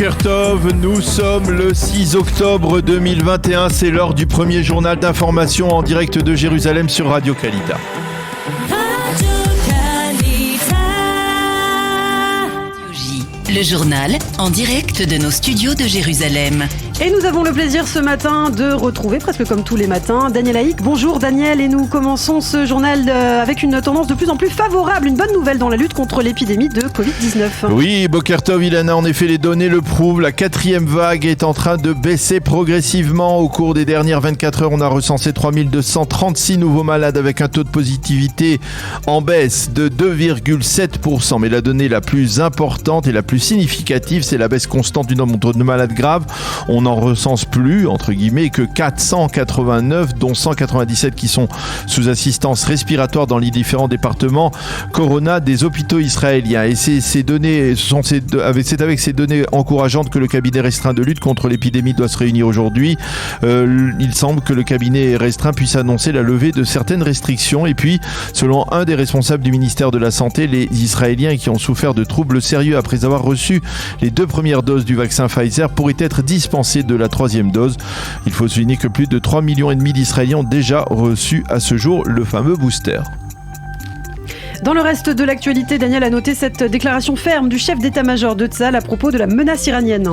Boker Tov, nous sommes le 6 octobre 2021, c'est l'heure du premier journal d'information en direct de Jérusalem sur Radio Kalita. Le journal en direct de nos studios de Jérusalem. Et nous avons le plaisir ce matin de retrouver, presque comme tous les matins, Daniel Haïk. Bonjour Daniel, et nous commençons ce journal avec une tendance de plus en plus favorable, une bonne nouvelle dans la lutte contre l'épidémie de Covid-19. Oui, Boker Tov, Ilana, en effet les données le prouvent, la 4e vague est en train de baisser progressivement. Au cours des dernières 24 heures, on a recensé 3236 nouveaux malades avec un taux de positivité en baisse de 2,7%. Mais la donnée la plus importante et la plus significative, c'est la baisse constante du nombre de malades graves. On n'en recense plus, entre guillemets, que 489, dont 197 qui sont sous assistance respiratoire dans les différents départements Corona des hôpitaux israéliens. Et c'est avec ces données encourageantes que le cabinet restreint de lutte contre l'épidémie doit se réunir aujourd'hui. Il semble que le cabinet restreint puisse annoncer la levée de certaines restrictions. Et puis, selon un des responsables du ministère de la Santé, les Israéliens qui ont souffert de troubles sérieux après avoir reçu les 2 premières doses du vaccin Pfizer pourraient être dispensés de la 3e dose. Il faut souligner que plus de 3,5 millions d'Israéliens ont déjà reçu à ce jour le fameux booster. Dans le reste de l'actualité, Daniel a noté cette déclaration ferme du chef d'état-major de Tsahal à propos de la menace iranienne.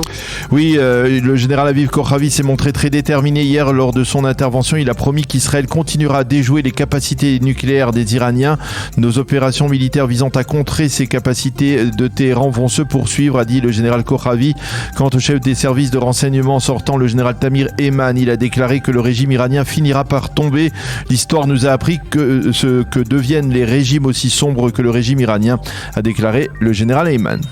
Oui, le général Aviv Kochavi s'est montré très déterminé hier lors de son intervention. Il a promis qu'Israël continuera à déjouer les capacités nucléaires des Iraniens. Nos opérations militaires visant à contrer ces capacités de Téhéran vont se poursuivre, a dit le général Kochavi. Quant au chef des services de renseignement sortant, le général Tamir Eman, il a déclaré que le régime iranien finira par tomber. L'histoire nous a appris que ce que deviennent les régimes aussi sombre que le régime iranien, a déclaré le général Eyman.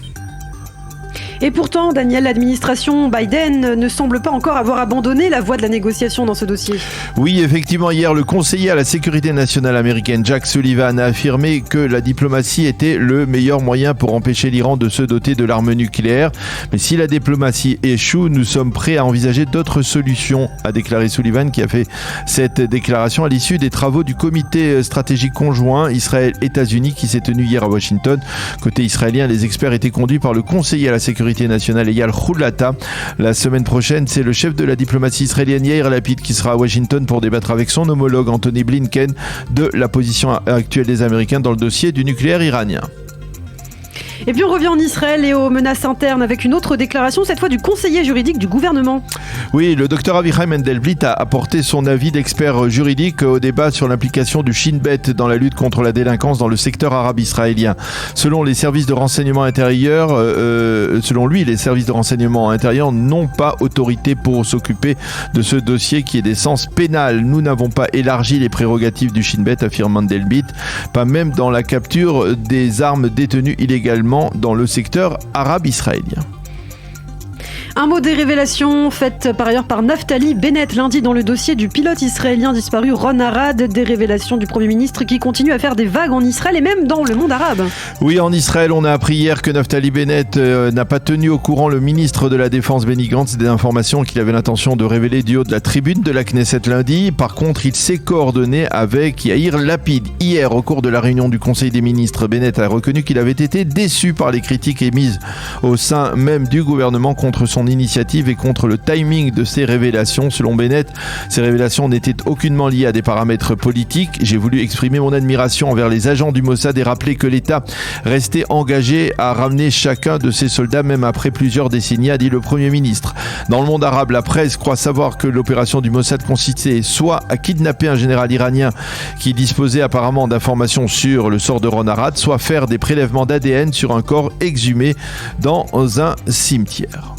Et pourtant, Daniel, l'administration Biden ne semble pas encore avoir abandonné la voie de la négociation dans ce dossier. Oui, effectivement, hier, le conseiller à la sécurité nationale américaine, Jack Sullivan, a affirmé que la diplomatie était le meilleur moyen pour empêcher l'Iran de se doter de l'arme nucléaire. Mais si la diplomatie échoue, nous sommes prêts à envisager d'autres solutions, a déclaré Sullivan, qui a fait cette déclaration à l'issue des travaux du comité stratégique conjoint Israël-États-Unis qui s'est tenu hier à Washington. Côté israélien, les experts étaient conduits par le conseiller à la sécurité nationale Eyal Khoulata. La semaine prochaine, c'est le chef de la diplomatie israélienne Yair Lapid qui sera à Washington pour débattre avec son homologue Anthony Blinken de la position actuelle des Américains dans le dossier du nucléaire iranien. Et puis on revient en Israël et aux menaces internes avec une autre déclaration, cette fois du conseiller juridique du gouvernement. Oui, le docteur Avichai Mendelblit a apporté son avis d'expert juridique au débat sur l'implication du Shin Bet dans la lutte contre la délinquance dans le secteur arabe israélien. Selon les services de renseignement intérieur, les services de renseignement intérieur n'ont pas autorité pour s'occuper de ce dossier qui est d'essence pénale. Nous n'avons pas élargi les prérogatives du Shin Bet, affirme Mendelblit, pas même dans la capture des armes détenues illégalement dans le secteur arabe israélien. Un mot des révélations faites par ailleurs par Naftali Bennett lundi dans le dossier du pilote israélien disparu Ron Arad, des révélations du Premier ministre qui continue à faire des vagues en Israël et même dans le monde arabe. Oui, en Israël, on a appris hier que Naftali Bennett n'a pas tenu au courant le ministre de la Défense Benny Gantz des informations qu'il avait l'intention de révéler du haut de la tribune de la Knesset lundi. Par contre, il s'est coordonné avec Yair Lapid. Hier, au cours de la réunion du Conseil des ministres, Bennett a reconnu qu'il avait été déçu par les critiques émises au sein même du gouvernement contre son initiative et contre le timing de ces révélations. Selon Bennett, ces révélations n'étaient aucunement liées à des paramètres politiques. J'ai voulu exprimer mon admiration envers les agents du Mossad et rappeler que l'État restait engagé à ramener chacun de ses soldats même après plusieurs décennies, a dit le Premier ministre. Dans le monde arabe, la presse croit savoir que l'opération du Mossad consistait soit à kidnapper un général iranien qui disposait apparemment d'informations sur le sort de Ron Arad, soit faire des prélèvements d'ADN sur un corps exhumé dans un cimetière.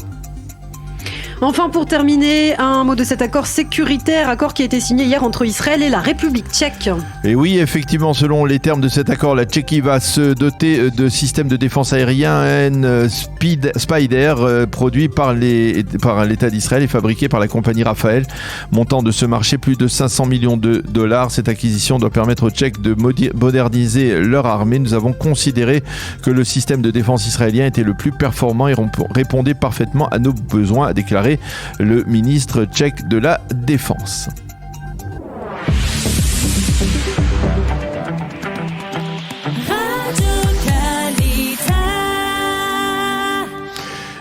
Enfin, pour terminer, un mot de cet accord sécuritaire, accord qui a été signé hier entre Israël et la République tchèque. Et oui, effectivement, selon les termes de cet accord, la Tchéquie va se doter de systèmes de défense aérienne Spider, produits par l'État d'Israël et fabriqués par la compagnie Rafael. Montant de ce marché, plus de 500 millions de dollars. Cette acquisition doit permettre aux Tchèques de moderniser leur armée. Nous avons considéré que le système de défense israélien était le plus performant et répondait parfaitement à nos besoins, a déclaré le ministre tchèque de la Défense.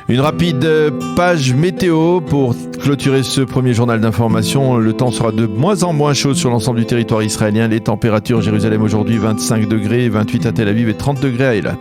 Une rapide page météo pour clôturer ce premier journal d'information. Le temps sera de moins en moins chaud sur l'ensemble du territoire israélien. Les températures, Jérusalem aujourd'hui 25 degrés, 28 à Tel Aviv et 30 degrés à Eilat.